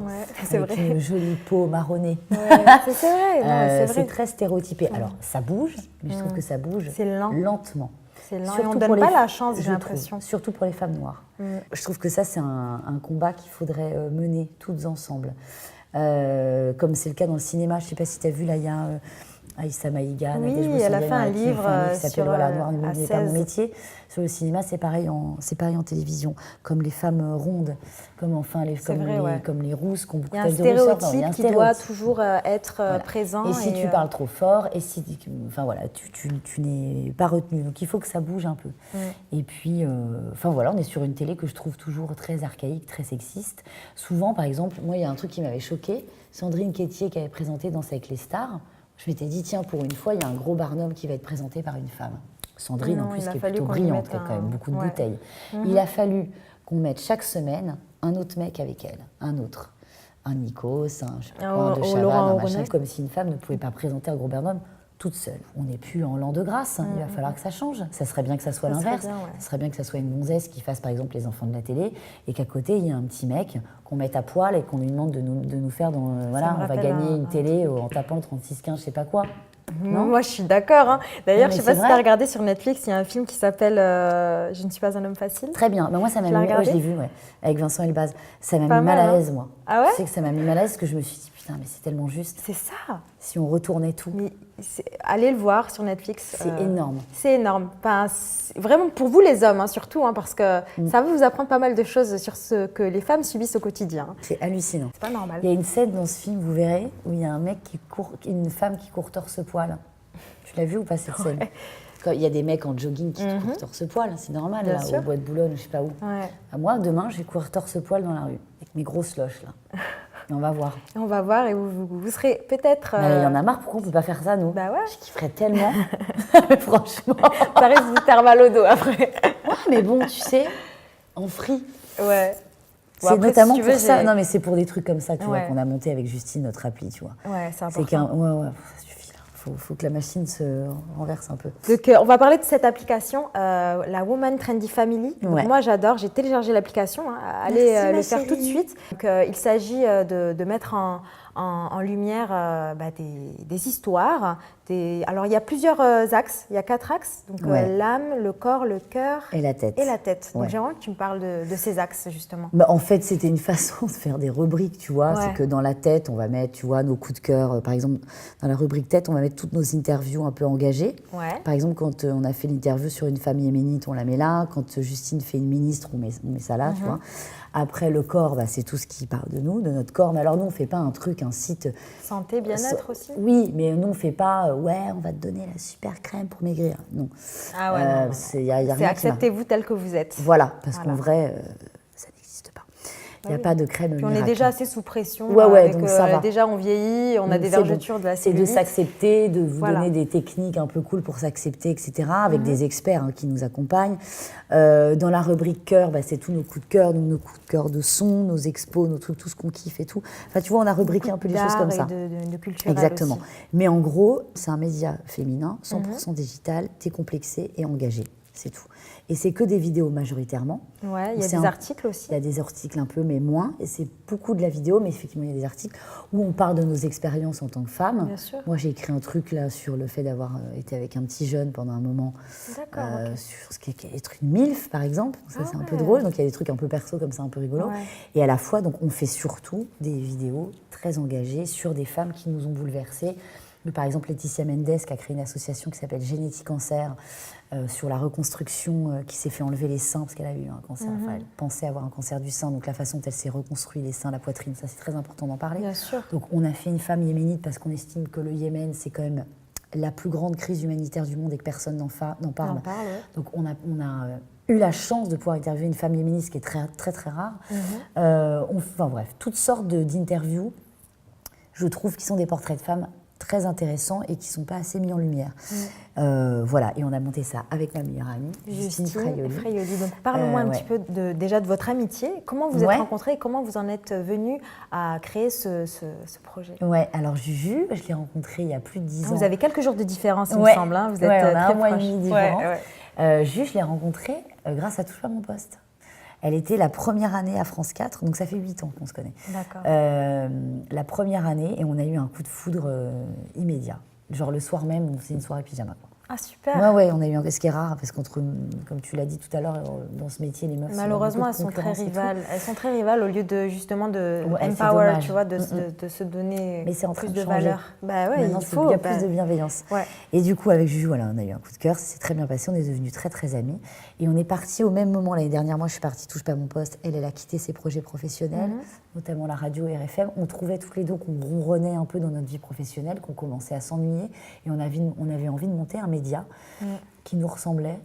avec une jolie peau marronnée. Ouais, c'est vrai, c'est vrai. C'est très stéréotypé. Alors, ça bouge, mais je trouve que ça bouge lentement. C'est lent, Surtout et on ne donne pour pas les- la chance, j'ai je l'impression. trouve, surtout pour les femmes noires. Je trouve que ça, c'est un combat qu'il faudrait mener toutes ensemble. Comme c'est le cas dans le cinéma. Je ne sais pas si tu as vu, là, il y a Aïssa Maïga, Oui, Nadège elle a Boussaïdan, fait un qui livre qui s'appelle sur, voilà, Noir à n'est pas mon 16. métier. Sur le cinéma, c'est pareil en télévision. Comme les femmes rondes, comme les rousses qui ont beaucoup Il y a un de rousseur. Non, stéréotype qui doit toujours être présent. Et si tu parles trop fort, et si, enfin voilà, tu n'es pas retenu. Donc il faut que ça bouge un peu. Et puis, enfin voilà, on est sur une télé que je trouve toujours très archaïque, très sexiste. Souvent, par exemple, moi il y a un truc qui m'avait choquée. Sandrine Quétier qui avait présenté Danse avec les stars. Je m'étais dit, tiens, pour une fois, il y a un gros barnum qui va être présenté par une femme. Sandrine, en plus, qui est plutôt brillante, qui a quand même beaucoup de bouteilles. Il a fallu qu'on mette chaque semaine un autre mec avec elle, un autre. Un Nikos, un, je sais pas, un de Chavannes, Laurent un machin, Aubonnet. comme si une femme ne pouvait pas présenter un gros barnum toute seule. On n'est plus en l'an de grâce, il va falloir que ça change. Ça serait bien que ça soit Ça serait l'inverse. bien, ouais. Ça serait bien que ça soit une gonzesse qui fasse par exemple les enfants de la télé et qu'à côté il y ait un petit mec qu'on mette à poil et qu'on lui demande de nous faire dans... voilà, me on va rappelle gagner un une télé en tapant le 36-15, je sais pas quoi. Non. Moi, je suis d'accord. Hein. D'ailleurs, Non, je mais ne sais pas c'est si tu as vrai. regardé sur Netflix, il y a un film qui s'appelle Je ne suis pas un homme facile. Très bien. Mais moi, ça m'a Tu l'as mis... regardé je l'ai vu, ouais, avec Vincent Elbaz. Ça m'a Pas mis mal mal, à hein. l'aise, moi. Ah ouais Tu sais que ça m'a mis mal à l'aise, que je me suis dit, putain, mais c'est tellement juste. C'est ça. Si on retournait tout. Mais allez le voir sur Netflix. C'est énorme. C'est énorme. Enfin, vraiment pour vous les hommes, hein, surtout, hein, parce que ça va vous apprendre pas mal de choses sur ce que les femmes subissent au quotidien. C'est hallucinant. C'est pas normal. Il y a une scène dans ce film, vous verrez, où il y a un mec une femme qui court torse-poil. Tu l'as vu ou pas cette scène? Quand il y a des mecs en jogging qui courent torse-poil, c'est normal, Bien là, sûr. au bois de Boulogne, je sais pas où. Ouais. À moi, demain, je vais courir torse-poil dans la rue, avec mes grosses loches, là. Et on va voir. Et on va voir et vous serez peut-être. Mais il y en a marre, pourquoi on peut pas faire ça, nous? Bah ouais. Je kifferais tellement. Franchement. Ça risque de faire mal au dos après. Ouais, mais bon, tu sais, en free. Ouais. Bon, C'est après, notamment si tu pour veux, ça. j'ai- Non, mais c'est pour des trucs comme ça, tu vois, Ouais. qu'on a monté avec Justine, notre appli, tu vois. Ouais, c'est C'est important. ça suffit, là. Faut que la machine se renverse un peu. Donc, on va parler de cette application, la Woman Trendy Family. Donc, Ouais. moi, j'adore. J'ai téléchargé l'application. Hein. Allez Merci, le ma faire tout de chérie. suite. Donc, il s'agit de mettre en lumière des histoires. Alors, il y a plusieurs axes. Il y a 4 axes. Donc, Ouais. l'âme, le corps, le cœur Et la tête. et la tête. Donc, Ouais. j'aimerais que tu me parles de ces axes, justement. Bah, en fait, c'était une façon de faire des rubriques, tu vois. Ouais. C'est que dans la tête, on va mettre, tu vois, nos coups de cœur. Par exemple, dans la rubrique tête, on va mettre toutes nos interviews un peu engagées. Ouais. Par exemple, quand on a fait l'interview sur une femme yéménite, on la met là. Quand Justine fait une ministre, on met ça là, tu vois. Après, le corps, bah, c'est tout ce qui parle de nous, de notre corps. Mais alors, nous, on ne fait pas un site... Santé, bien-être aussi. Oui, mais nous, on ne fait pas, ouais, on va te donner la super crème pour maigrir. Non. Ah ouais, non, non. Y a rien C'est qui marche. acceptez-vous tel que vous êtes. Voilà, parce Voilà. qu'en vrai, ça n'existe pas. Il n'y a pas de crème Puis miracle. on est déjà assez sous pression. Donc ça va. Déjà, on vieillit, on a des vergetures de la C'est de cellulite. s'accepter, de vous donner des techniques un peu cool pour s'accepter, etc. Avec des experts qui nous accompagnent. Dans la rubrique cœur, c'est tous nos coups de cœur, nos coups de cœur de son, nos expos, nos trucs, tout ce qu'on kiffe et tout. Enfin, tu vois, on a rubriqué un peu les choses comme ça. De culturel Exactement. aussi. Mais en gros, c'est un média féminin, 100% digital, décomplexé et engagé. C'est tout. Et c'est que des vidéos majoritairement. Ouais, il y a des articles aussi. Il y a des articles un peu, mais moins. Et c'est beaucoup de la vidéo, mais effectivement, il y a des articles où on parle de nos expériences en tant que femmes. Bien sûr. Moi, j'ai écrit un truc là sur le fait d'avoir été avec un petit jeune pendant un moment. D'accord. Sur ce qui est être une MILF, par exemple. Donc ça, c'est un peu drôle. Donc il y a des trucs un peu perso comme ça, un peu rigolo. Ouais. Et à la fois, donc, on fait surtout des vidéos très engagées sur des femmes qui nous ont bouleversées. Par exemple, Laetitia Mendes qui a créé une association qui s'appelle Génétique Cancer sur la reconstruction qui s'est fait enlever les seins parce qu'elle a eu un cancer. Enfin, elle pensait avoir un cancer du sein, donc la façon dont elle s'est reconstruit les seins, la poitrine, ça c'est très important d'en parler. Bien sûr. Donc on a fait une femme yéménite parce qu'on estime que le Yémen c'est quand même la plus grande crise humanitaire du monde et que personne n'en parle. Ouais. Donc on a eu la chance de pouvoir interviewer une femme yéménite, ce qui est très très très rare. Enfin bref, toutes sortes d'interviews, je trouve, qui sont des portraits de femmes très intéressants et qui ne sont pas assez mis en lumière. Voilà, et on a monté ça avec ma meilleure amie, Justine Fraioli. Donc parle-moi un petit peu déjà de votre amitié. Comment vous êtes rencontrés et comment vous en êtes venus à créer ce projet? Ouais, alors Juju, je l'ai rencontrée il y a plus de 10 ans. Vous avez quelques jours de différence, il me semble. Hein. Vous êtes on a très un mois et proches. demi de différence. Juju, je l'ai rencontrée grâce à Touche pas mon poste. Elle était la première année à France 4, donc ça fait 8 ans qu'on se connaît. D'accord. La première année, et on a eu un coup de foudre immédiat. Genre le soir même, c'est une soirée pyjama. Ah, super. Ouais, on a eu ce qui est rare, parce qu'entre, comme tu l'as dit tout à l'heure, dans ce métier, les meufs... Malheureusement, elles sont très rivales. Elles sont très rivales au lieu de, justement, de Ouais, empower, tu vois, de se donner Mais c'est en train plus de de changer. valeur. Bah ouais, Maintenant, il y a plus de bienveillance. Ouais. Et du coup, avec Juju, voilà, on a eu un coup de cœur, ça s'est très bien passé, on est devenus très très amis. Et on est partis au même moment l'année dernière. Moi, je suis partie Touche pas mon poste. Elle a quitté ses projets professionnels, notamment la radio et RFM. On trouvait toutes les deux qu'on ronronnait un peu dans notre vie professionnelle, qu'on commençait à s'ennuyer. Et on avait envie de monter un média qui nous ressemblait,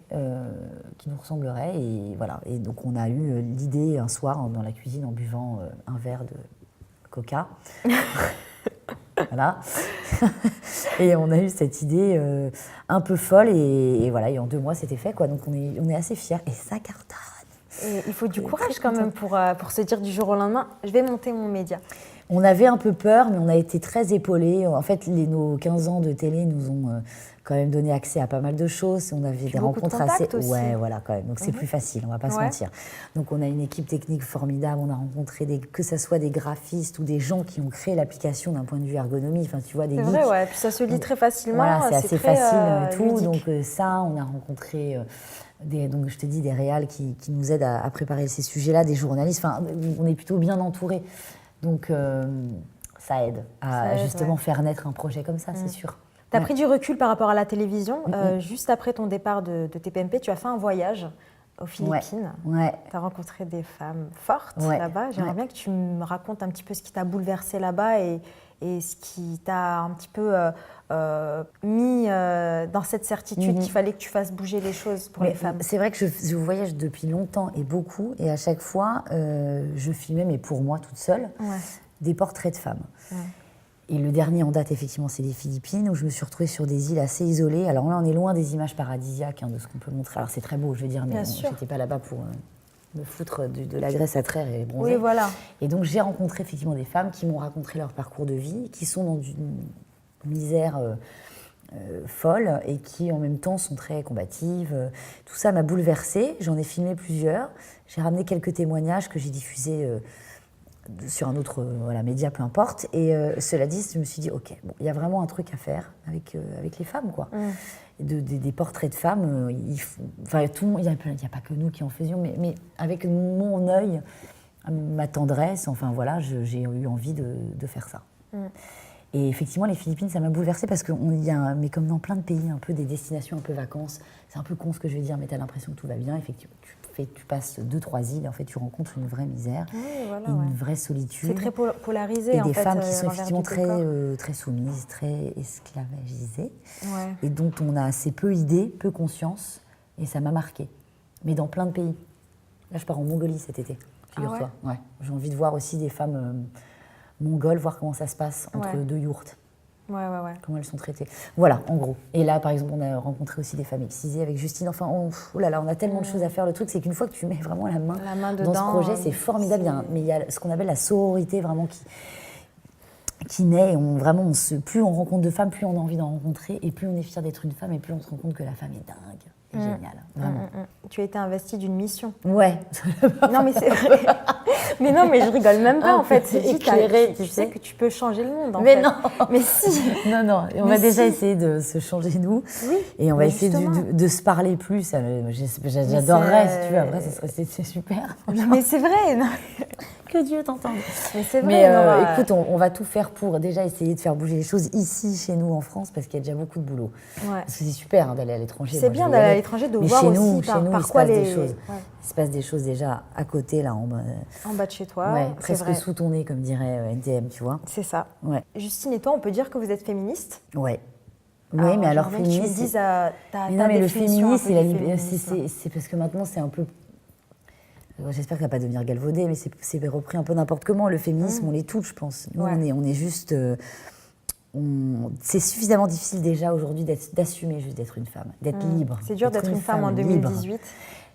qui nous ressemblerait. Et voilà. Et donc, on a eu l'idée un soir dans la cuisine en buvant un verre de Coca. Voilà. Et on a eu cette idée un peu folle et voilà, et en 2 mois c'était fait quoi. Donc on est assez fiers et ça cartonne. Et il faut du courage quand même pour se dire du jour au lendemain, je vais monter mon média. On avait un peu peur, mais on a été très épaulés. En fait, nos 15 ans de télé nous ont quand même donné accès à pas mal de choses. On avait des rencontres assez... Aussi. Ouais, voilà, quand même. Donc c'est plus facile, on va pas se mentir. Donc on a une équipe technique formidable. On a rencontré que ce soit des graphistes ou des gens qui ont créé l'application d'un point de vue ergonomie. Enfin, tu vois, des geeks. C'est vrai, ouais. Puis ça se lit très facilement. Voilà, c'est assez facile et tout. ludique. Donc ça, on a rencontré... donc je te dis, des réals qui nous aident à préparer ces sujets-là, des journalistes. Enfin, on est plutôt bien entourés. Donc, ça aide à justement faire naître un projet comme ça, c'est sûr. Tu as pris du recul par rapport à la télévision. Juste après ton départ de TPMP, tu as fait un voyage aux Philippines. Ouais. Tu as rencontré des femmes fortes là-bas. J'aimerais bien que tu me racontes un petit peu ce qui t'a bouleversé là-bas et ce qui t'a un petit peu mis dans cette certitude qu'il fallait que tu fasses bouger les choses pour les femmes. C'est vrai que je voyage depuis longtemps et beaucoup, et à chaque fois, je filmais, mais pour moi toute seule, des portraits de femmes. Ouais. Et le dernier en date, effectivement, c'est les Philippines, où je me suis retrouvée sur des îles assez isolées. Alors là, on est loin des images paradisiaques de ce qu'on peut montrer. Alors c'est très beau, je veux dire, mais je n'étais pas là-bas pour me foutre de la graisse à traire et bronzer. Oui, voilà. Et donc j'ai rencontré effectivement des femmes qui m'ont raconté leur parcours de vie, qui sont dans une misère folle et qui en même temps sont très combatives. Tout ça m'a bouleversée. J'en ai filmé plusieurs. J'ai ramené quelques témoignages que j'ai diffusés sur un autre média, peu importe. Et cela dit, je me suis dit, ok, bon, il y a vraiment un truc à faire avec les femmes, quoi. Des portraits de femmes, il n'y a pas que nous qui en faisions, mais avec mon œil, ma tendresse, enfin voilà, j'ai eu envie de faire ça. Et effectivement, les Philippines, ça m'a bouleversée parce qu'il y a, mais comme dans plein de pays, un peu des destinations un peu vacances, c'est un peu con ce que je vais dire, mais tu as l'impression que tout va bien. Effectivement, tu passes 2-3 îles, en fait, tu rencontres une vraie misère, une vraie solitude. C'est très polarisé, et en des fait, femmes qui sont effectivement très soumises, très esclavagisées, et dont on a assez peu idée, peu conscience, et ça m'a marquée. Mais dans plein de pays. Là, je pars en Mongolie cet été. figure-toi. Ouais. J'ai envie de voir aussi des femmes mongoles, voir comment ça se passe entre deux yourtes. Ouais. Comment elles sont traitées. Voilà, en gros. Et là, par exemple, on a rencontré aussi des femmes excisées avec Justine. Enfin, oh là là, on a tellement de choses à faire. Le truc, c'est qu'une fois que tu mets vraiment la main dedans, dans ce projet, c'est formidable. Mais il y a ce qu'on appelle la sororité, vraiment, qui naît. Plus on rencontre de femmes, plus on a envie d'en rencontrer. Et plus on est fier d'être une femme, et plus on se rend compte que la femme est dingue. C'est génial, vraiment. Tu as été investie d'une mission. Ouais. Non, mais c'est vrai. Mais non, mais je rigole même pas, en fait. C'est juste éclairé, tu sais que tu peux changer le monde, en mais fait. non. Mais si. Non. Et on va déjà essayer de se changer, nous. Oui. Et on va essayer de se parler plus. J'adorerais, si tu veux. Après, c'est super. Non, mais c'est vrai. Non. Que Dieu t'entende. Mais c'est vrai. Mais Nora. écoute, on va tout faire pour déjà essayer de faire bouger les choses ici, chez nous, en France, parce qu'il y a déjà beaucoup de boulot. Ouais. Parce que c'est super d'aller à l'étranger. C'est bien d'aller à l'étranger, de voir aussi par quoi des choses. Ouais. Il se passe des choses déjà à côté, là, en bas de chez toi. Ouais, presque sous ton nez, comme dirait NTM, tu vois. C'est ça. Ouais. Justine et toi, on peut dire que vous êtes féministe. Ouais. Oui, mais alors féministe. Tu me dises ta mais le féminisme, féminisme. c'est parce que maintenant c'est un peu. J'espère que ça va pas devenir galvaudé, mais c'est repris un peu n'importe comment. Le féminisme, on les touche, je pense. Nous, on est juste. C'est suffisamment difficile déjà aujourd'hui d'assumer juste d'être une femme, d'être libre. C'est dur d'être une femme en 2018. Libre.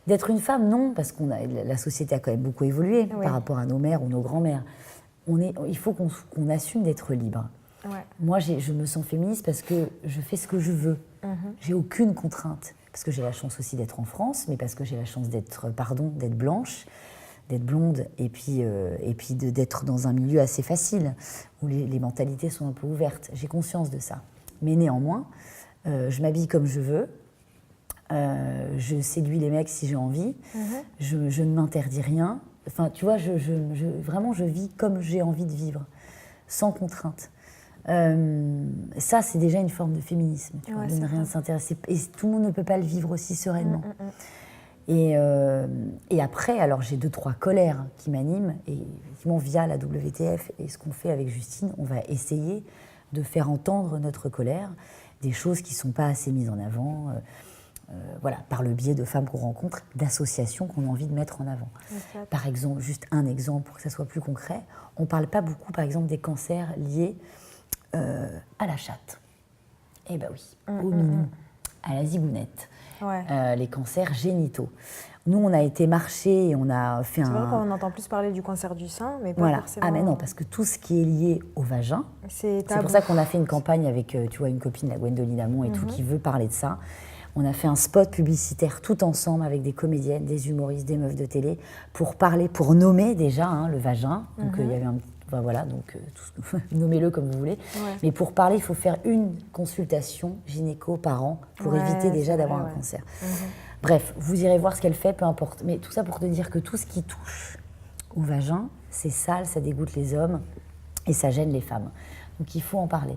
D'être une femme, non, parce que la société a quand même beaucoup évolué par rapport à nos mères ou nos grands-mères. Il faut qu'on assume d'être libre. Ouais. Moi, je me sens féministe parce que je fais ce que je veux. J'ai aucune contrainte. Parce que j'ai la chance aussi d'être en France, mais parce que j'ai la chance d'être blanche, d'être blonde, et puis d'être dans un milieu assez facile, où les mentalités sont un peu ouvertes. J'ai conscience de ça. Mais néanmoins, je m'habille comme je veux, je séduis les mecs si j'ai envie, je ne m'interdis rien. Enfin, tu vois, vraiment, je vis comme j'ai envie de vivre, sans contrainte. Ça, c'est déjà une forme de féminisme, tu vois, de ne rien s'intéresser. Et tout le monde ne peut pas le vivre aussi sereinement. Et après, alors j'ai 2-3 colères qui m'animent. Et effectivement, via la WTF et ce qu'on fait avec Justine, on va essayer de faire entendre notre colère, des choses qui ne sont pas assez mises en avant, voilà, par le biais de femmes qu'on rencontre, d'associations qu'on a envie de mettre en avant. Exact. Par exemple, juste un exemple pour que ça soit plus concret, on ne parle pas beaucoup, par exemple, des cancers liés à la chatte. Eh bien oui, au minou, à la zigounette. Ouais. Les cancers génitaux. Nous, on a été marcher et on a fait C'est vrai qu'on entend plus parler du cancer du sein, mais pas forcément... Ah mais non, parce que tout ce qui est lié au vagin, c'est pour ça qu'on a fait une campagne avec, tu vois, une copine, la Gwendoline Amon et tout, qui veut parler de ça. On a fait un spot publicitaire tout ensemble avec des comédiennes, des humoristes, des meufs de télé, pour parler, pour nommer déjà le vagin. Donc il y avait un petit... Enfin, voilà, donc nommez-le comme vous voulez. Ouais. Mais pour parler, il faut faire une consultation gynéco par an pour éviter déjà d'avoir un cancer. Bref, vous irez voir ce qu'elle fait, peu importe. Mais tout ça pour te dire que tout ce qui touche au vagin, c'est sale, ça dégoûte les hommes et ça gêne les femmes. Donc il faut en parler.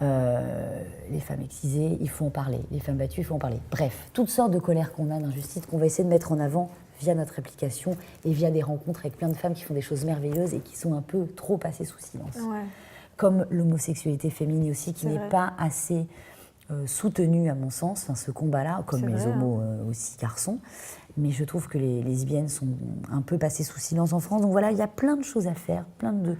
Les femmes excisées, il faut en parler. Les femmes battues, il faut en parler. Bref, toutes sortes de colères qu'on a, d'injustices qu'on va essayer de mettre en avant via notre application et via des rencontres avec plein de femmes qui font des choses merveilleuses et qui sont un peu trop passées sous silence. Ouais. Comme l'homosexualité féminine aussi, qui n'est pas assez soutenue à mon sens, enfin, ce combat-là, comme les homos aussi garçons. Mais je trouve que les lesbiennes sont un peu passées sous silence en France. Donc voilà, il y a plein de choses à faire, plein de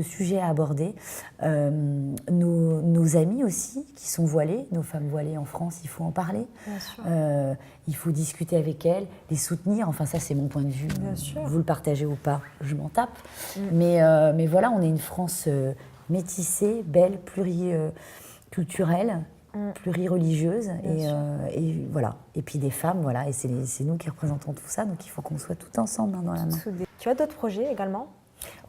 sujets à aborder. Nos amis aussi, qui sont voilées, nos femmes voilées en France, il faut en parler. Bien sûr. Il faut discuter avec elles, les soutenir. Enfin, ça, c'est mon point de vue. Bien sûr. Vous le partagez ou pas, je m'en tape. Mais voilà, on est une France métissée, belle, pluriculturelle, plurireligieuse et voilà. Et puis des femmes, voilà. Et c'est nous qui représentons tout ça, donc il faut qu'on soit tout ensemble dans la main. Tu as d'autres projets également ?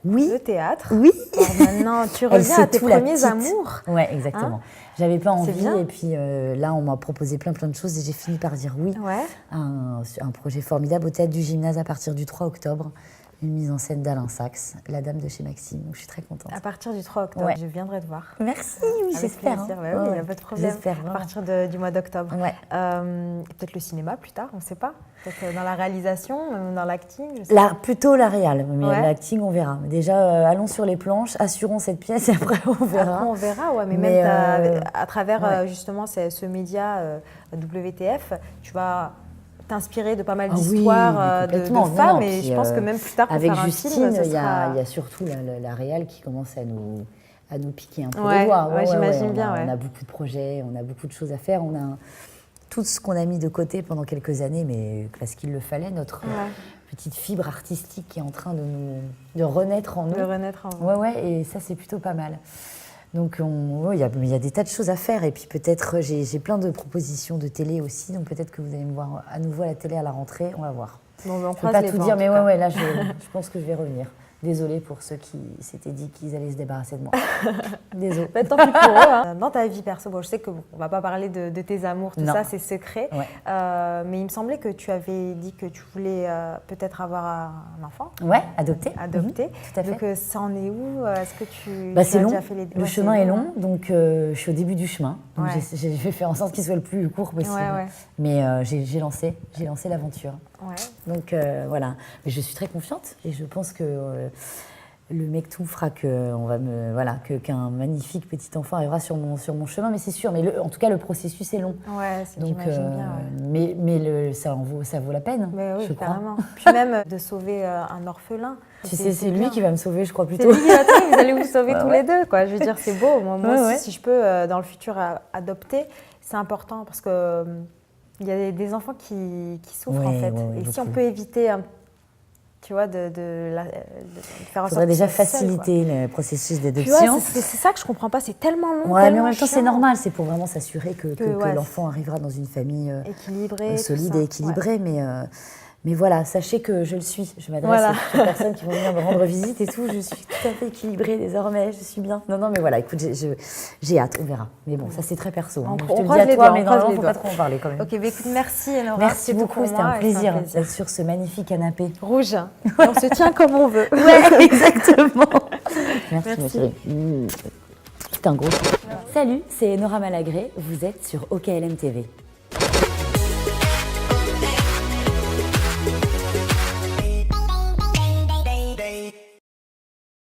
Oui. Le théâtre. Oui. Alors maintenant, tu reviens à tes premiers amours. Oui, exactement. J'avais pas envie et puis là, on m'a proposé plein de choses et j'ai fini par dire oui à un projet formidable au Théâtre du Gymnase à partir du 3 octobre. Une mise en scène d'Alain Sachs, La Dame de chez Maxime. Donc je suis très contente. À partir du 3 octobre, je viendrai te voir. Merci, oui, j'espère. Oui, il n'y a pas de problème. J'espère. À partir du mois d'octobre. Ouais. Peut-être le cinéma plus tard, on ne sait pas. Peut-être dans la réalisation, même dans l'acting. Plutôt la réal, mais l'acting, on verra. Déjà, allons sur les planches, assurons cette pièce et après on verra. Après on verra, ouais, mais même à travers justement ce média WTF, tu vas inspiré de pas mal Ah oui, d'histoires mais de complètement. Non, femmes non, et puis, je pense que même plus tard pour avec faire un Justine, film, ce il y sera... a surtout la réal qui commence à nous piquer un peu Ouais, les doigts. ouais, j'imagine on bien, ouais. On a beaucoup de projets, on a beaucoup de choses à faire. On a tout ce qu'on a mis de côté pendant quelques années, mais parce qu'il le fallait, notre petite fibre artistique qui est en train de renaître en nous. De renaître en vous. Ouais, et ça, c'est plutôt pas mal. Donc, il y a des tas de choses à faire. Et puis, peut-être, j'ai plein de propositions de télé aussi. Donc, peut-être que vous allez me voir à nouveau à la télé à la rentrée. On va voir. Bon, ben, on Je peux croise pas les tout doigts, dire, en mais tout cas. ouais, là, je pense que je vais revenir. Désolée pour ceux qui s'étaient dit qu'ils allaient se débarrasser de moi. Désolée. Bah, tant pis pour eux. Hein. Dans ta vie perso, bon, je sais qu'on ne va pas parler de tes amours, tout Non. ça, c'est secret. Ouais. Mais il me semblait que tu avais dit que tu voulais peut-être avoir un enfant Ouais, adopté. adopté. Mhm, tout à fait. Donc ça en est où? Est-ce que tu C'est as long. déjà fait les... Le Ouais, chemin c'est est long, donc je suis au début du chemin. Donc Ouais. j'ai fait en sorte qu'il soit le plus court possible. Ouais. Mais j'ai lancé l'aventure. Ouais. Donc voilà. Mais je suis très confiante et je pense que le mectou fera qu'un magnifique petit enfant arrivera sur mon chemin. Mais c'est sûr. Mais en tout cas, le processus est long. Ouais, c'est Donc, j'imagine bien. Ouais. mais ça vaut la peine. Mais oui, je crois. carrément. Puis même de sauver un orphelin. C'est lui bien. qui va me sauver, je crois C'est plutôt. lui qui va te sauver, vous allez vous sauver Ouais, tous ouais. les deux, quoi. Je veux dire, c'est beau. Moi Ouais, aussi, ouais. si je peux, dans le futur, adopter, c'est important parce que il y a des enfants qui souffrent, en Ouais, fait. ouais, Et si beaucoup. on peut éviter, tu vois, de faire en Il sorte faudrait déjà qu'ils soient seuls, quoi. faciliter le processus Tu vois, d'adoption. c'est ça que je comprends pas. C'est tellement long. Ouais, mais en tellement même temps, c'est chiant. normal. C'est pour vraiment s'assurer que ouais, l'enfant arrivera dans une famille Équilibré. tout solide ça. et équilibrée. Mais voilà, sachez que je le suis. Je m'adresse Voilà. à toutes les personnes qui vont venir me rendre visite et tout. Je suis tout à fait équilibrée désormais. Je suis bien. Non, mais voilà, écoute, j'ai hâte. On verra. Mais bon, ça, c'est très perso. Hein. On Je te le dis croise à les toi, doigts, mais on croise normalement, les il ne faut pas doigts. trop en parler quand même. Ok, bah écoute, merci Enora. Merci C'est tout beaucoup. pour C'était moi un et c'est plaisir d'être sur ce magnifique canapé. Rouge. Et on se tient comme on veut. Ouais, exactement. Merci, ma Merci. chérie. C'est un gros. Salut, c'est Nora Malagré. Vous êtes sur OKLM TV.